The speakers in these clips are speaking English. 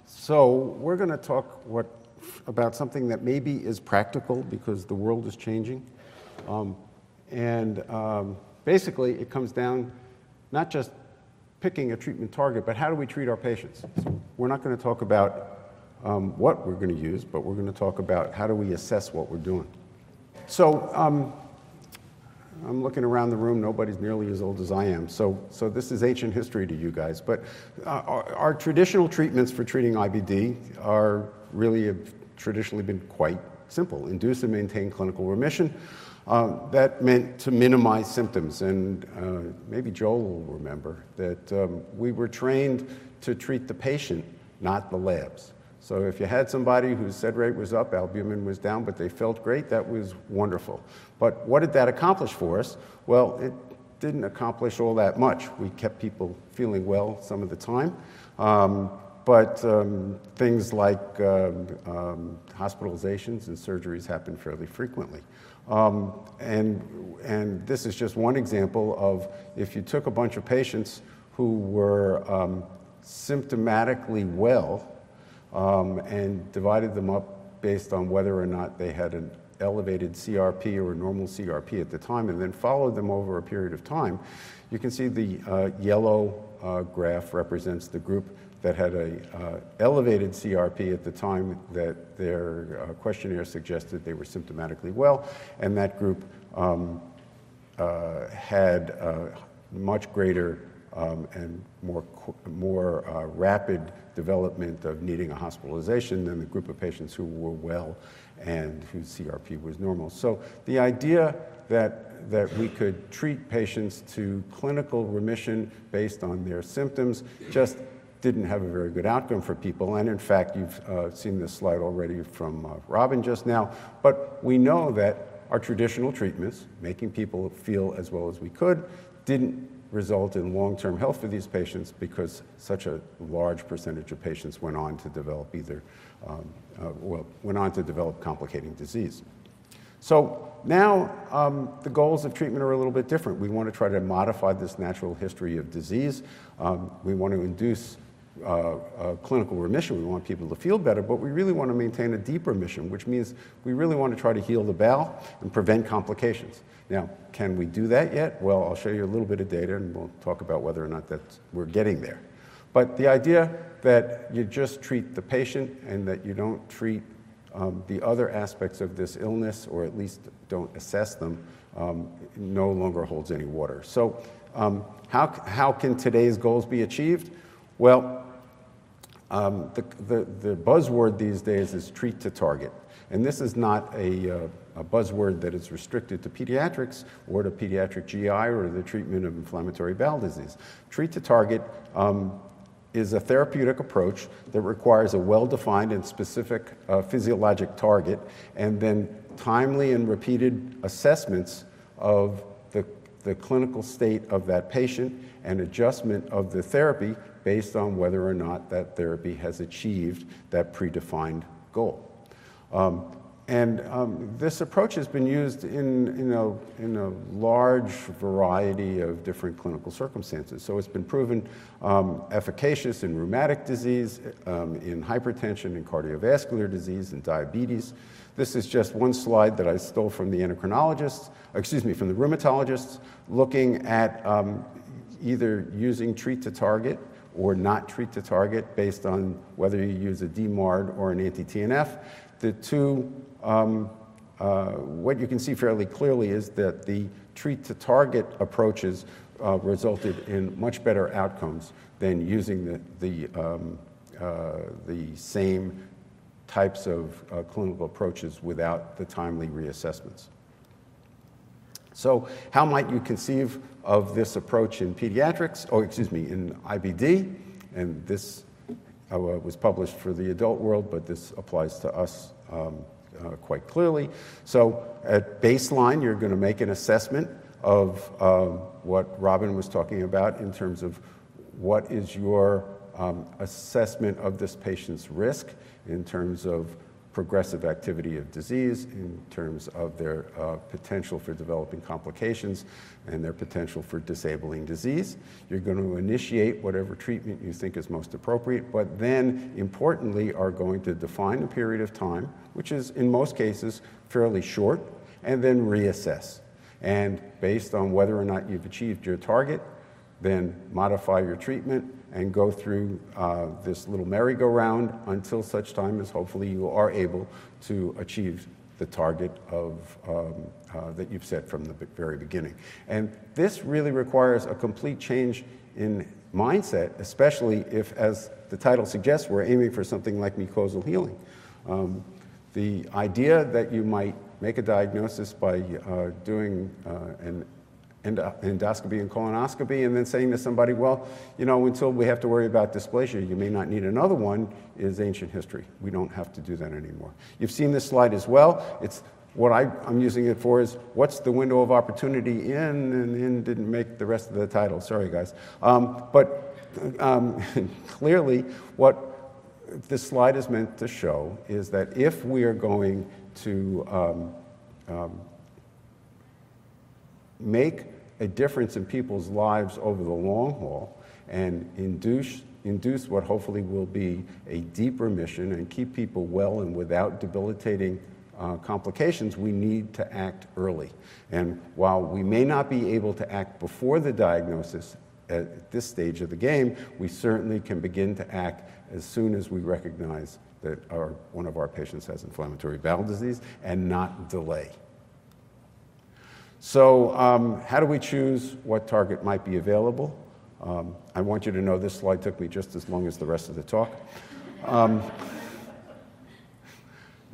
So we're going to talk about something that maybe is practical because the world is changing. Basically, it comes down not just picking a treatment target, but how do we treat our patients? So we're not going to talk about what we're going to use, but we're going to talk about how do we assess what we're doing. So I'm looking around the room. Nobody's nearly as old as I am. So this is ancient history to you guys. But our traditional treatments for treating IBD have traditionally been quite simple. Induce and maintain clinical remission. That meant to minimize symptoms. And maybe Joel will remember that we were trained to treat the patient, not the labs. So if you had somebody whose SED rate was up, albumin was down, but they felt great, that was wonderful. But what did that accomplish for us? Well, it didn't accomplish all that much. We kept people feeling well some of the time. But things like hospitalizations and surgeries happen fairly frequently. And this is just one example of if you took a bunch of patients who were symptomatically well and divided them up based on whether or not they had an elevated CRP or a normal CRP at the time, and then followed them over a period of time, you can see the yellow graph represents the group that had a elevated CRP at the time that their questionnaire suggested they were symptomatically well, and that group had much greater and more rapid development of needing a hospitalization than the group of patients who were well and whose CRP was normal. So the idea that we could treat patients to clinical remission based on their symptoms just didn't have a very good outcome for people. And in fact, you've seen this slide already from Robin just now. But we know that our traditional treatments, making people feel as well as we could, didn't result in long-term health for these patients because such a large percentage of patients went on to develop complicating disease. So now the goals of treatment are a little bit different. We want to try to modify this natural history of disease. We want to induce clinical remission. We want people to feel better, but we really want to maintain a deep remission, which means we really want to try to heal the bowel and prevent complications. Now, can we do that yet? Well, I'll show you a little bit of data, and we'll talk about whether or not we're getting there. But the idea that you just treat the patient and that you don't treat the other aspects of this illness, or at least don't assess them, no longer holds any water. So how can today's goals be achieved? Well, the buzzword these days is treat to target. And this is not a buzzword that is restricted to pediatrics or to pediatric GI or the treatment of inflammatory bowel disease. Treat to target is a therapeutic approach that requires a well-defined and specific physiologic target, and then timely and repeated assessments of the clinical state of that patient and adjustment of the therapy based on whether or not that therapy has achieved that predefined goal. This approach has been used in a large variety of different clinical circumstances. So it's been proven efficacious in rheumatic disease, in hypertension, in cardiovascular disease, and diabetes. This is just one slide that I stole from the endocrinologists, from the rheumatologists, looking at either using treat to target or not treat to target based on whether you use a DMARD or an anti-TNF. The two, what you can see fairly clearly is that the treat to target approaches resulted in much better outcomes than using the same types of clinical approaches without the timely reassessments. So how might you conceive of this approach in pediatrics, in IBD? And this was published for the adult world, but this applies to us quite clearly. So at baseline, you're going to make an assessment of what Robin was talking about in terms of what is your assessment of this patient's risk in terms of progressive activity of disease, in terms of their potential for developing complications and their potential for disabling disease. You're going to initiate whatever treatment you think is most appropriate, but then importantly are going to define a period of time, which is in most cases fairly short, and then reassess. And based on whether or not you've achieved your target, then modify your treatment and go through this little merry-go-round until such time as hopefully you are able to achieve the target that you've set from the very beginning. And this really requires a complete change in mindset, especially if, as the title suggests, we're aiming for something like mucosal healing. The idea that you might make a diagnosis by doing an endoscopy and colonoscopy and then saying to somebody, well, you know, until we have to worry about dysplasia, you may not need another one, is ancient history. We don't have to do that anymore. You've seen this slide as well. It's what I'm using it for is what's the window of opportunity in, and in didn't make the rest of the title. Sorry, guys. Clearly, what this slide is meant to show is that if we are going to make a difference in people's lives over the long haul and induce what hopefully will be a deep remission and keep people well and without debilitating complications, we need to act early. And while we may not be able to act before the diagnosis at this stage of the game, we certainly can begin to act as soon as we recognize that one of our patients has inflammatory bowel disease and not delay. So how do we choose what target might be available? I want you to know this slide took me just as long as the rest of the talk.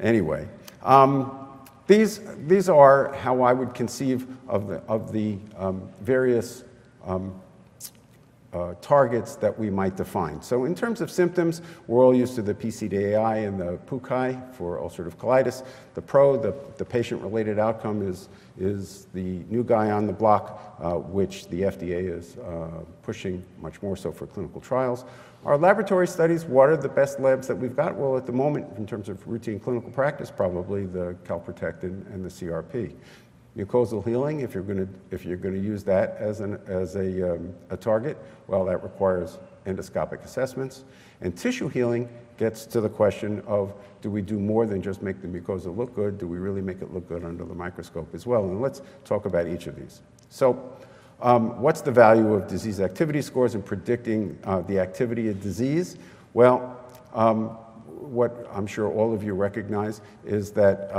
Anyway, these are how I would conceive of the various targets that we might define. So in terms of symptoms, we're all used to the PCDAI and the PUCI for ulcerative colitis. The patient-related outcome is the new guy on the block, which the FDA is pushing much more so for clinical trials. Our laboratory studies, what are the best labs that we've got? Well, at the moment, in terms of routine clinical practice, probably the Calprotectin and the CRP. Mucosal healing, if you're going to use that as a target, well, that requires endoscopic assessments. And tissue healing gets to the question of, do we do more than just make the mucosa look good? Do we really make it look good under the microscope as well? And let's talk about each of these. So what's the value of disease activity scores in predicting the activity of disease? Well, what I'm sure all of you recognize is that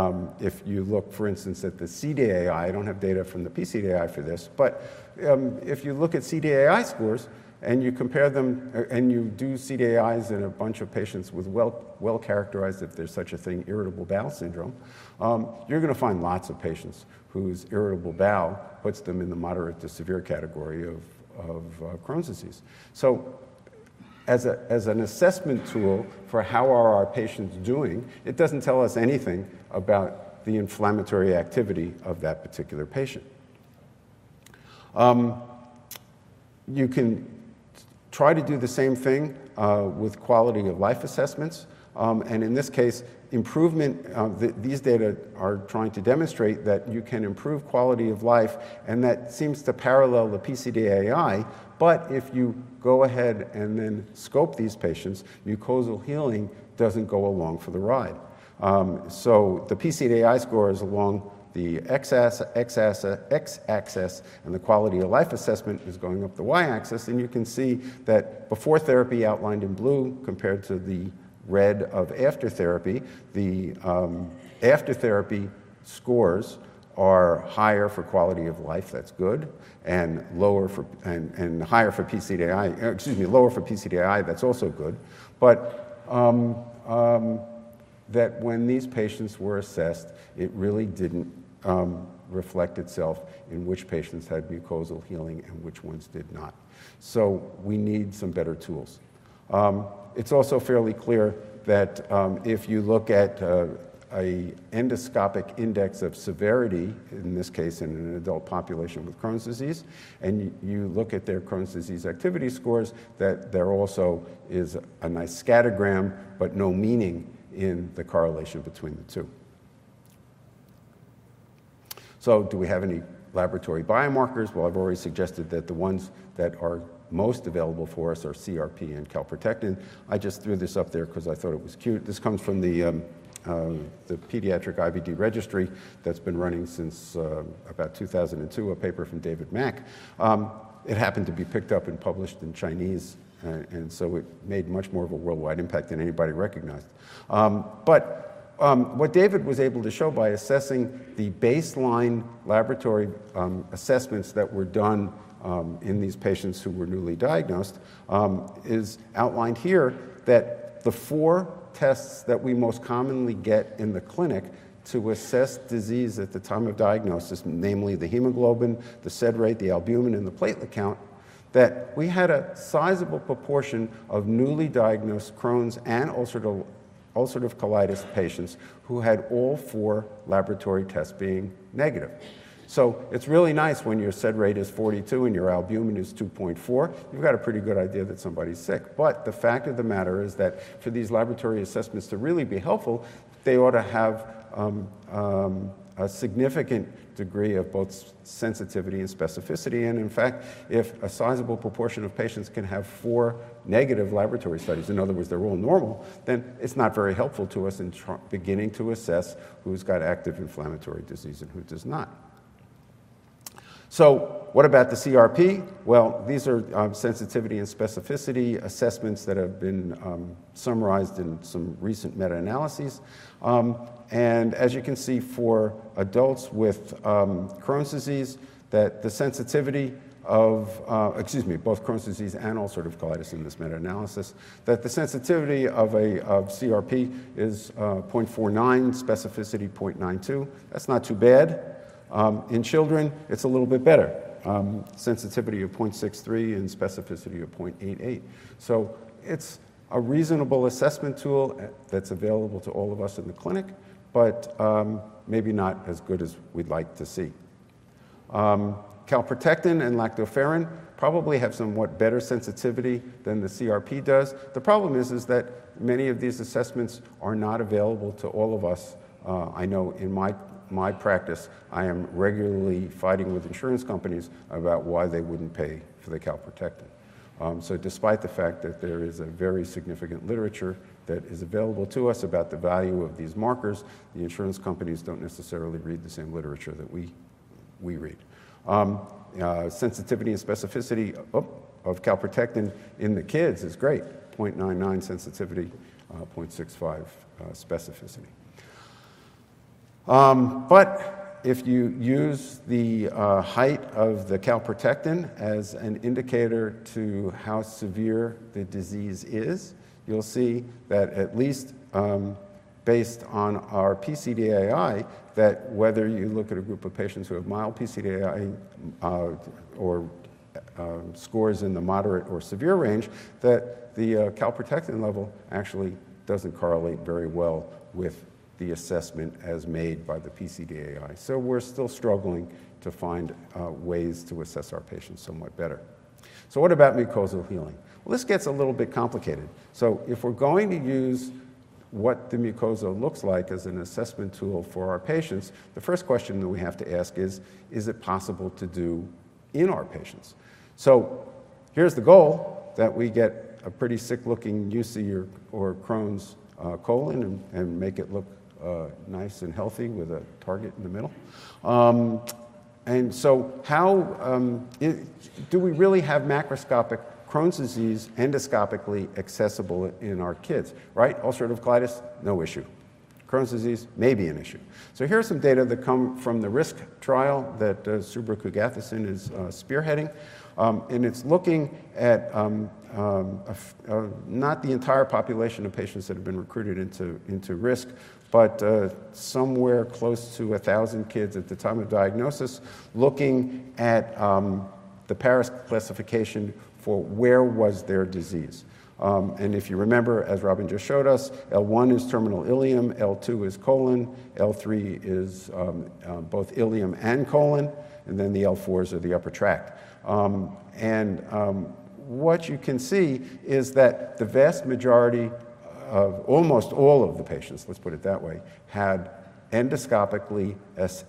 if you look, for instance, at the CDEIS, I don't have data from the PCDAI for this, but if you look at CDEIS scores and you compare them, and you do CDEIS in a bunch of patients with well characterized, if there's such a thing, irritable bowel syndrome, you're going to find lots of patients whose irritable bowel puts them in the moderate to severe category of Crohn's disease. So as an assessment tool for how are our patients doing, it doesn't tell us anything about the inflammatory activity of that particular patient. You can try to do the same thing with quality of life assessments. And in this case, improvement, these data are trying to demonstrate that you can improve quality of life, and that seems to parallel the PCDAI. But if you go ahead and then scope these patients, mucosal healing doesn't go along for the ride. So the PCDAI score is along the x-axis, and the quality of life assessment is going up the y-axis. And you can see that before therapy, outlined in blue, compared to the red of after therapy, the after therapy scores are higher for quality of life, that's good, and lower for and higher for PCDAI, lower for PCDAI, that's also good. But that when these patients were assessed, it really didn't reflect itself in which patients had mucosal healing and which ones did not. So we need some better tools. It's also fairly clear that if you look at a endoscopic index of severity, in this case in an adult population with Crohn's disease, and you look at their Crohn's disease activity scores, that there also is a nice scattergram, but no meaning in the correlation between the two. So do we have any laboratory biomarkers? Well, I've already suggested that the ones that are most available for us are CRP and Calprotectin. I just threw this up there because I thought it was cute. This comes from the Pediatric IBD registry that's been running since about 2002, a paper from David Mack. It happened to be picked up and published in Chinese, and so it made much more of a worldwide impact than anybody recognized. What David was able to show by assessing the baseline laboratory assessments that were done in these patients who were newly diagnosed is outlined here, that the 4 tests that we most commonly get in the clinic to assess disease at the time of diagnosis, namely the hemoglobin, the SED rate, the albumin, and the platelet count, that we had a sizable proportion of newly diagnosed Crohn's and ulcerative colitis patients who had all 4 laboratory tests being negative. So it's really nice when your SED rate is 42 and your albumin is 2.4. You've got a pretty good idea that somebody's sick. But the fact of the matter is that for these laboratory assessments to really be helpful, they ought to have a significant degree of both sensitivity and specificity. And in fact, if a sizable proportion of patients can have 4 negative laboratory studies, in other words, they're all normal, then it's not very helpful to us in beginning to assess who's got active inflammatory disease and who does not. So what about the CRP? Well, these are sensitivity and specificity assessments that have been summarized in some recent meta-analyses. And as you can see, for adults with Crohn's disease, that the sensitivity of, both Crohn's disease and ulcerative colitis in this meta-analysis, that the sensitivity of CRP is 0.49, specificity 0.92. That's not too bad. In children, it's a little bit better. Sensitivity of 0.63 and specificity of 0.88. So it's a reasonable assessment tool that's available to all of us in the clinic, but maybe not as good as we'd like to see. Calprotectin and Lactoferrin probably have somewhat better sensitivity than the CRP does. The problem is that many of these assessments are not available to all of us. I know in my practice, I am regularly fighting with insurance companies about why they wouldn't pay for the Calprotectin. So despite the fact that there is a very significant literature that is available to us about the value of these markers, the insurance companies don't necessarily read the same literature that we read. Sensitivity and specificity of Calprotectin in the kids is great, 0.99 sensitivity, 0.65 specificity. But if you use the height of the Calprotectin as an indicator to how severe the disease is, you'll see that at least based on our PCDAI, that whether you look at a group of patients who have mild PCDAI or scores in the moderate or severe range, that the Calprotectin level actually doesn't correlate very well with the assessment as made by the PCDAI. So we're still struggling to find ways to assess our patients somewhat better. So what about mucosal healing? Well, this gets a little bit complicated. So if we're going to use what the mucosa looks like as an assessment tool for our patients, the first question that we have to ask is it possible to do in our patients? So here's the goal, that we get a pretty sick-looking UC or Crohn's colon and make it look nice and healthy with a target in the middle. And so how do we really have macroscopic Crohn's disease endoscopically accessible in our kids, right? Ulcerative colitis, no issue. Crohn's disease, maybe an issue. So here are some data that come from the RISK trial that Subra Kugathasan is spearheading. And it's looking at not the entire population of patients that have been recruited into RISK, but somewhere close to 1,000 kids at the time of diagnosis, looking at the Paris classification for where was their disease. And if you remember, as Robin just showed us, L1 is terminal ileum, L2 is colon, L3 is both ileum and colon, and then the L4s are the upper tract. What you can see is that the vast majority almost all of the patients, let's put it that way, had endoscopically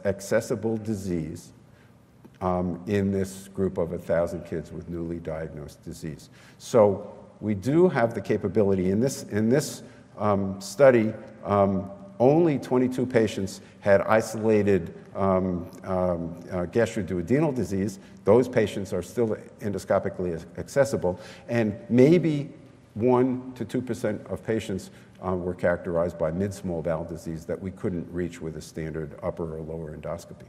accessible disease in this group of 1,000 kids with newly diagnosed disease. So we do have the capability. In this study, only 22 patients had isolated gastroduodenal disease. Those patients are still endoscopically accessible, and maybe 1% to 2% of patients were characterized by mid-small bowel disease that we couldn't reach with a standard upper or lower endoscopy.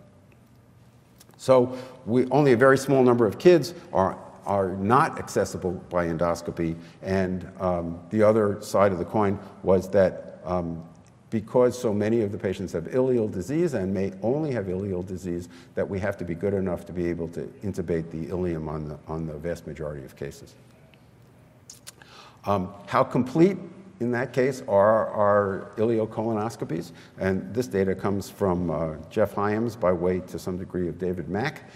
So only a very small number of kids are not accessible by endoscopy, and the other side of the coin was that because so many of the patients have ileal disease and may only have ileal disease, that we have to be good enough to be able to intubate the ileum on the vast majority of cases. How complete in that case are our ileocolonoscopies? And this data comes from Jeff Hyams by way, to some degree, of David Mack,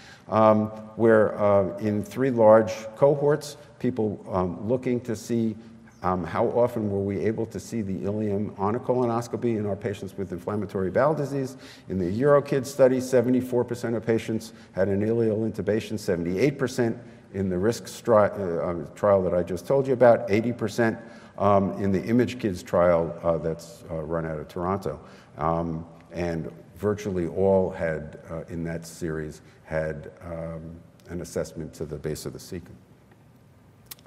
where in 3 large cohorts, people looking to see how often were we able to see the ileum on a colonoscopy in our patients with inflammatory bowel disease. In the EuroKids study, 74% of patients had an ileal intubation, 78% in the RISK trial that I just told you about, 80% in the ImageKids trial that's run out of Toronto. And virtually all had, in that series, had an assessment to the base of the cecum.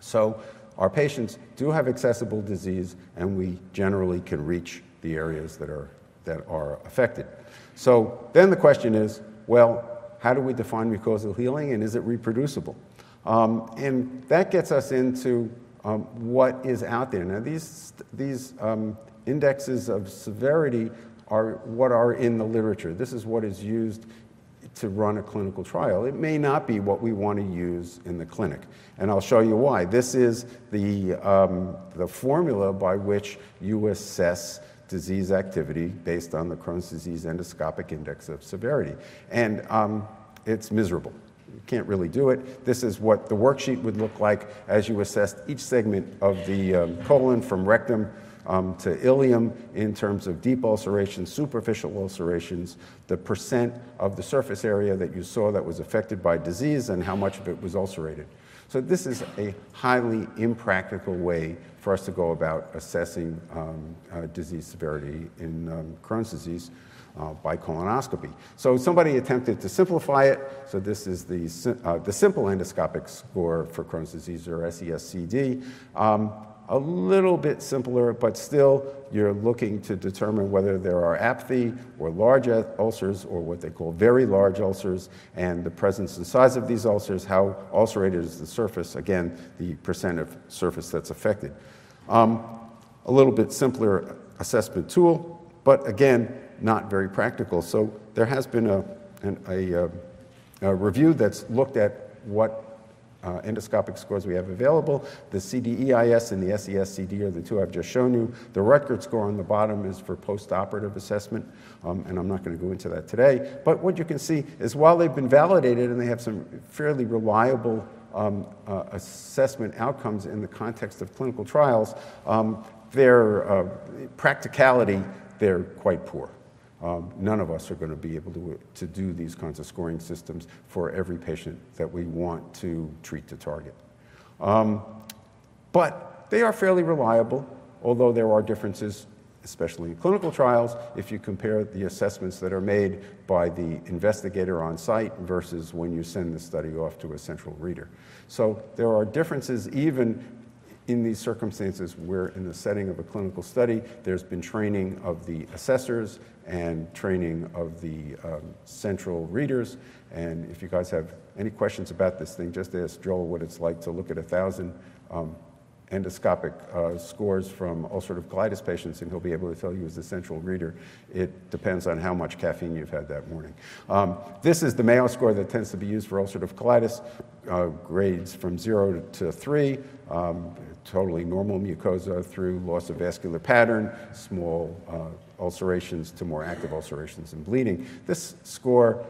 So our patients do have accessible disease, and we generally can reach the areas that are affected. So then the question is, well, how do we define mucosal healing, and is it reproducible? And that gets us into what is out there. Now, these indexes of severity are what are in the literature. This is what is used to run a clinical trial. It may not be what we want to use in the clinic, and I'll show you why. This is the formula by which you assess disease activity based on the Crohn's disease endoscopic index of severity, and it's miserable. You can't really do it. This is what the worksheet would look like as you assessed each segment of the colon from rectum to ileum in terms of deep ulcerations, superficial ulcerations, the percent of the surface area that you saw that was affected by disease, and how much of it was ulcerated. So this is a highly impractical way for us to go about assessing disease severity in Crohn's disease by colonoscopy. So somebody attempted to simplify it. So this is the simple endoscopic score for Crohn's disease, or SES-CD. A little bit simpler, but still you're looking to determine whether there are apathy or large ulcers, or what they call very large ulcers, and the presence and size of these ulcers, how ulcerated is the surface, again, the percent of surface that's affected. A little bit simpler assessment tool, but again, not very practical. So there has been a review that's looked at what endoscopic scores we have available. The CDEIS and the SES-CD are the two I've just shown you. The Rutgers score on the bottom is for post-operative assessment, and I'm not going to go into that today. But what you can see is while they've been validated and they have some fairly reliable assessment outcomes in the context of clinical trials, their practicality, they're quite poor. None of us are going to be able to do these kinds of scoring systems for every patient that we want to treat to target. But they are fairly reliable, although there are differences, especially in clinical trials, if you compare the assessments that are made by the investigator on site versus when you send the study off to a central reader. So there are differences even in these circumstances where, in the setting of a clinical study, there's been training of the assessors and training of the central readers. And if you guys have any questions about this thing, just ask Joel what it's like to look at 1,000 endoscopic scores from ulcerative colitis patients, and he'll be able to tell you as the central reader. It depends on how much caffeine you've had that morning. This is the Mayo Score that tends to be used for ulcerative colitis, grades from 0 to 3, totally normal mucosa through loss of vascular pattern, small ulcerations to more active ulcerations and bleeding. This score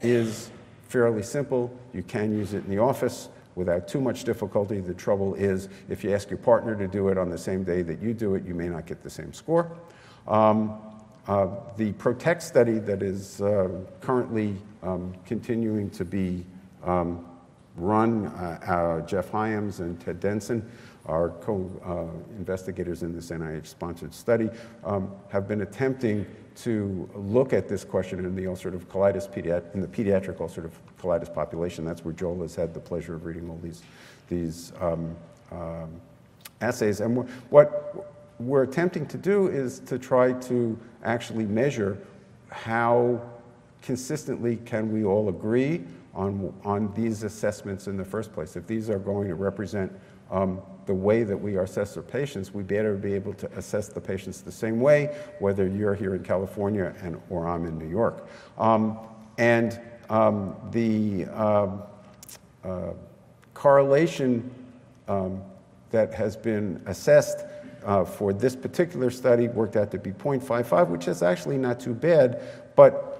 is fairly simple. You can use it in the office. without too much difficulty. The trouble is, if you ask your partner to do it on the same day that you do it, you may not get the same score. The PROTECT study that is currently continuing to be run, Jeff Hyams and Ted Denson, our co-investigators in this NIH-sponsored study, have been attempting to look at this question in the ulcerative colitis in the pediatric ulcerative colitis population. That's where Joel has had the pleasure of reading all these assays. And what we're attempting to do is to try to actually measure how consistently can we all agree on these assessments in the first place. If these are going to represent the way that we assess our patients, we better be able to assess the patients the same way, whether you're here in California or I'm in New York. The correlation that has been assessed for this particular study worked out to be 0.55, which is actually not too bad, but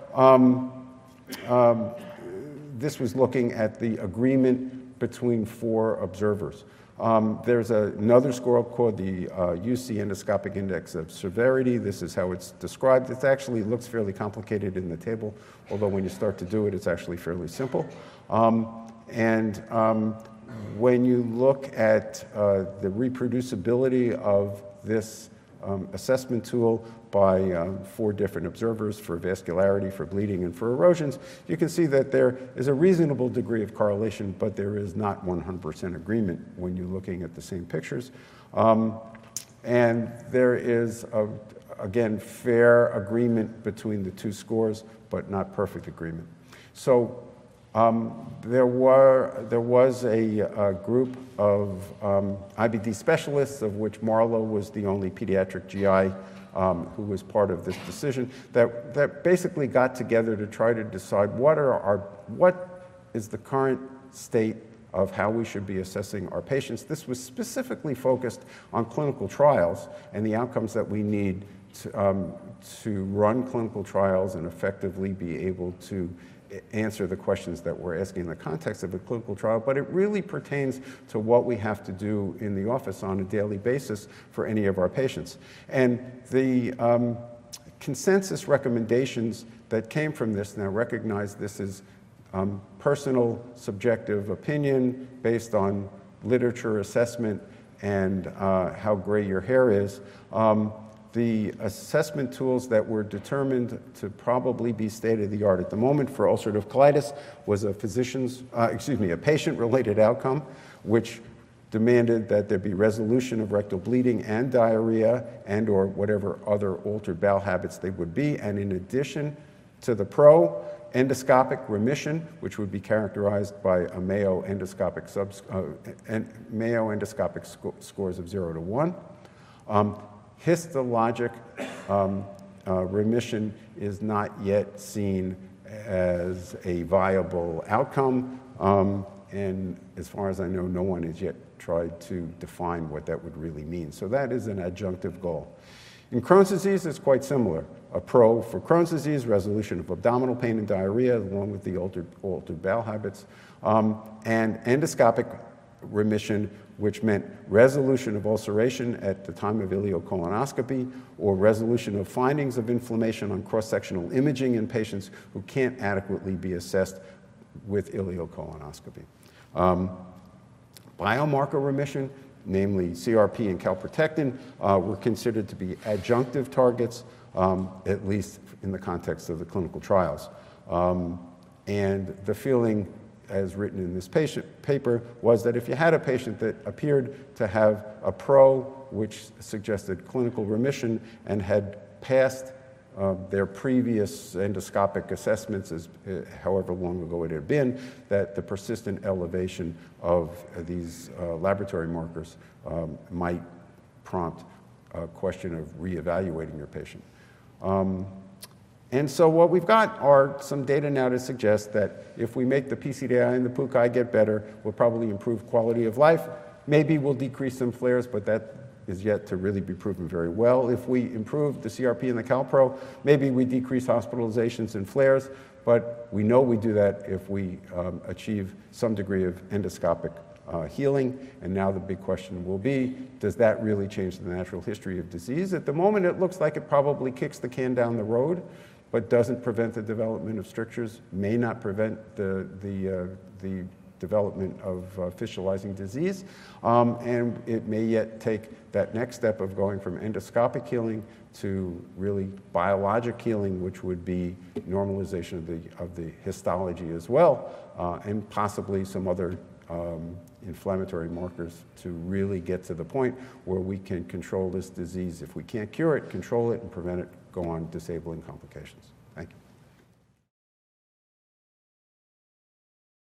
this was looking at the agreement between 4 observers. There's another score called the UC Endoscopic Index of Severity. This is how it's described. It actually looks fairly complicated in the table, although when you start to do it, it's actually fairly simple. When you look at the reproducibility of this assessment tool by 4 different observers for vascularity, for bleeding, and for erosions, you can see that there is a reasonable degree of correlation, but there is not 100% agreement when you're looking at the same pictures. And there is, again, fair agreement between the 2 scores, but not perfect agreement. So there was a group of IBD specialists, of which Marlo was the only pediatric GI who was part of this decision, that basically got together to try to decide what is the current state of how we should be assessing our patients. This was specifically focused on clinical trials and the outcomes that we need to run clinical trials and effectively be able to answer the questions that we're asking in the context of a clinical trial, but it really pertains to what we have to do in the office on a daily basis for any of our patients. And the consensus recommendations that came from this, now recognize this is personal subjective opinion based on literature assessment and how gray your hair is. The assessment tools that were determined to probably be state-of-the-art at the moment for ulcerative colitis was a patient-related outcome, which demanded that there be resolution of rectal bleeding and diarrhea and or whatever other altered bowel habits they would be. And in addition to the endoscopic remission, which would be characterized by a Mayo endoscopic scores of 0 to 1. Histologic remission is not yet seen as a viable outcome, and as far as I know, no one has yet tried to define what that would really mean. So that is an adjunctive goal. In Crohn's disease, it's quite similar. A PRO for Crohn's disease, resolution of abdominal pain and diarrhea, along with the altered bowel habits, and endoscopic remission, which meant resolution of ulceration at the time of ileocolonoscopy or resolution of findings of inflammation on cross-sectional imaging in patients who can't adequately be assessed with ileocolonoscopy. Biomarker remission, namely CRP and calprotectin, were considered to be adjunctive targets, at least in the context of the clinical trials. And the feeling, as written in this paper, was that if you had a patient that appeared to have a PRO, which suggested clinical remission, and had passed their previous endoscopic assessments, however long ago it had been, that the persistent elevation of these laboratory markers might prompt a question of reevaluating your patient. And so what we've got are some data now to suggest that if we make the PCDI and the PUCI get better, we'll probably improve quality of life. Maybe we'll decrease some flares, but that is yet to really be proven very well. If we improve the CRP and the CalPro, maybe we decrease hospitalizations and flares, but we know we do that if we achieve some degree of endoscopic healing. And now the big question will be, does that really change the natural history of disease? At the moment, it looks like it probably kicks the can down the road, but doesn't prevent the development of strictures, may not prevent the development of fistulizing disease, and it may yet take that next step of going from endoscopic healing to really biologic healing, which would be normalization of the histology as well, and possibly some other inflammatory markers to really get to the point where we can control this disease. If we can't cure it, control it, and prevent it, go on disabling complications. Thank you.